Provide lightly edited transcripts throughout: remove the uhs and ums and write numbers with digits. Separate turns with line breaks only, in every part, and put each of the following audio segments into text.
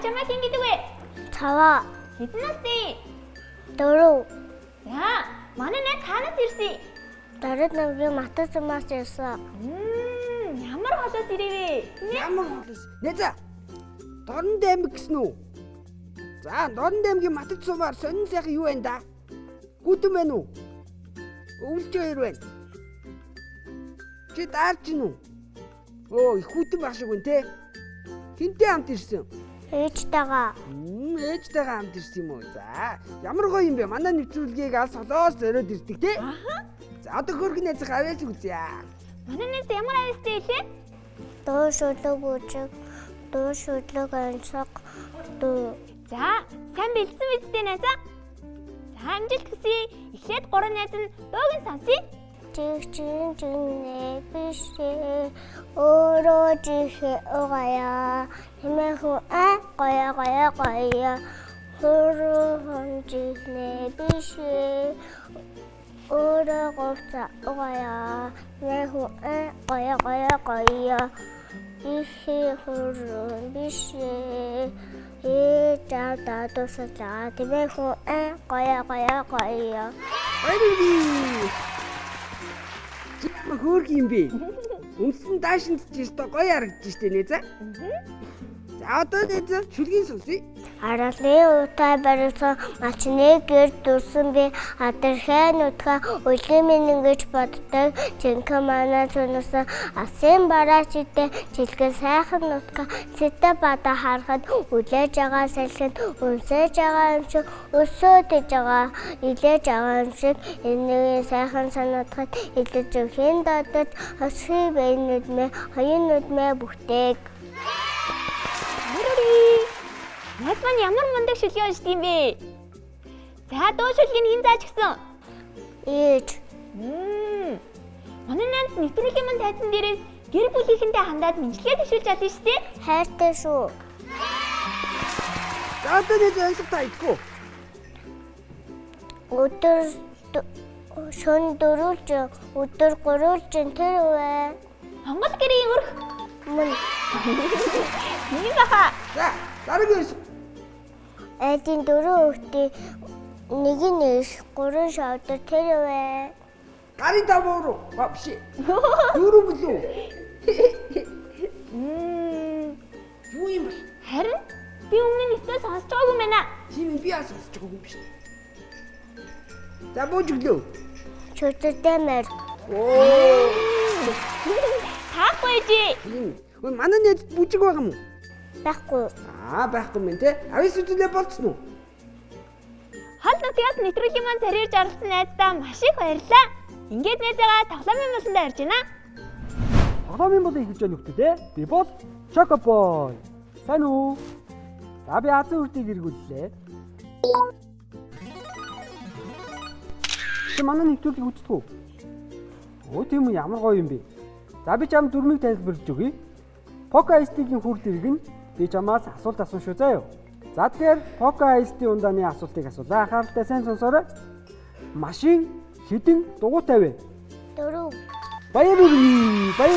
чамаа хэн гэдэг вэ?
Цаваа.
Хэдэн настай?
4.
За, манай найз хаанаас ирсэн?
Дарид намгийн Матасмаас ирсэн.
Ямар холоос ирэвэ?
Ямар холоос? Нэза. Дорн аймаг гэсэн үү? За, Дорн аймгийн Матад сумаар сонин сайхан юу байна да? Гүтэн байна уу? Өвлж хоёр байна. Чи даарч гин үү? Оо, их хүтэн баг шиг байна те. Хинтээ хамт ирсэн?
Ээжтэйгээ.
Ээжтэйгээ хамт ирсэн юм уу? За, ямар гоё юм бэ? Манай нэвтрүүлгийг алс холоос зориод ирдэг те. За, одоо хөргөн найзах авьяас үзье.
Манай найз ямар авьяастай илээ?
Дуу шүлэг үжиг. Дуу шүлэг ансаг. Дуу.
За, сайн бэлдсэн үстэй найзаа. За, амжилт хүсье. Эхлээд 3 найз нь дууг нь сонсъё.
Чихчинчинэ бишээ өөрөө чихээ угая хэмэхүү гая өөрөө чихнэ бишээ өөрөө говца угая хэмэхүү гая бишээ өөрөө бишээ жаада тусаа хэмэхүү гая
Ямар хөөрх юм бэ? Өмсөн даашинд ч ёстой гоё харагдаж штэ нэ за. За одоо нэ шүлгийн сонсъё.
Аралын утай барьсан мачны гэр дурсан би адархай нутга үлэмэн ингэж боддог жинхэнэ манай цунаас асын бараачтай жилгэн сайхан нутга сэтэ бада харахад үлээж байгаа салхинд өнсөж байгаа юм шиг өсөөдөж байгаа илээж байгаа юм шиг энэ сайхан санаатахад илэж өгхийн дадаж хасхи бэнэдмэ хоёрын нүдмэ бүхтэйг.
Найз маань ямар мундаг шүлгээ уншдаг юм бэ? За, дуу шүлгийг хэн зааж гисэн?
Ээж.
Манай найз нэвтрүүлгийн манд тайзан дээрээс гэр бүлийнхэнтэй хандаад мэдлэгээ төвшүүлж чадсан шүү дээ.
Хайртай шүү.
За одоо нэ өнсөг та идэггүй.
Өдөр шөн дөрүүлж өдөр гурвуулж тэр үе.
Монгол гэрийн өрх.
Мөн.
Нэг баха.
За, дараагийн өнсөг.
Эдийн дөрөв хүүхдээ нэг нь их гурван шавдар тэр үе.
Гарын давуу руу. Биш. Дөрөв билүү? Юу юм бэ?
Харин би өмнө нь өстөө сонсож байгаагүй юм байна.
Тийм би асууж байгаа юм биш. За бууж өглөө.
Чөтөртэй мэр.
Таахгүй жи.
Өө манай нэд бүжиг байгаа юм уу?
Байхгүй.
Байхгүй юм те. Авис үзүүлээ болцсон уу?
Хол нутгаас нэвтрүүлгийн маань царьж оролцсон найздаа маш их баярлалаа. Ингээд найзаагаа тоглоомын болондоо ярьж байна.
Тоглоомын болыг хийж байгаа нөхдөд те. Би бол Чокобой. Сайн уу? За би азан үрдийг эргүүллээ. Чи манай нэвтрүүлгийг үздэг үү? Өө тийм үү, ямар гоё юм бэ? За би чам дөрмийг тайлбарлаж өгье. Poco IST-ийн хүрэл ирэг нь би чамаас асуулт асуух шүү заа юу. За тэгэхээр Poco IST ундааны асуултыг асуулаа. Анхааралтай сайн сонсоорой. Машин хэдэн дугуйтай вэ?
4.
Баярлалаа.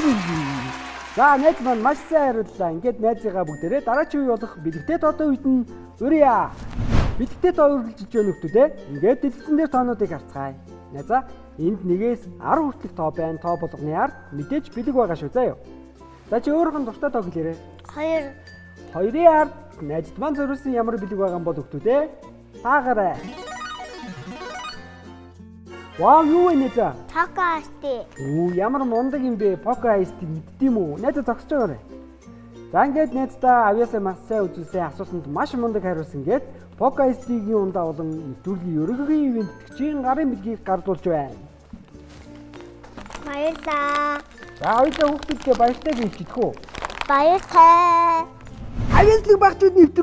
За найз маань маш сайн хариуллаа. Ингээд найзыгаа бүгдээрээ дараагийн үе болох бэлэгтэй тоодоо үед нь өрье. Бэлэгтэй тоо үргэлжлэж байгаа нөхдүүдээ ингээд дэлгэцэн дээр тоонуудыг харцгаая. Найзаа энд 1-ээс 10 хүртэлх тоо байна. Тоо болгоны ард мэдээж бэлэг байгаа шүү заа юу. За чи өөрөөх нь дуртай тоо гэлээрэй.
2.
2-ын ард найзд маань зориулсан ямар бэлэг байгаа юм бол өгтүүдээ таагаарай. Вау юу вэ найзаа?
Poco IST.
Ямар мундаг юм бэ? Poco IST мэддэм үү? Найзаа зогсож байгаарай. За ингээд найздаа авьяасаа маш сайн үзүүлсэн асуултанд маш мундаг хариулсан гээд Poco IST-ийн ундаа болон нэвтрүүлгийн ерөнхий ивент тэтгэжийн гарын бэлгийг гардуулж байна.
Баярлаа.
За хоёулаа хүүхдүүдтэй баяртай гэж хэлчихв үү?
Баяртай.
Авьяаслыг багчууд нэвтрүүлэг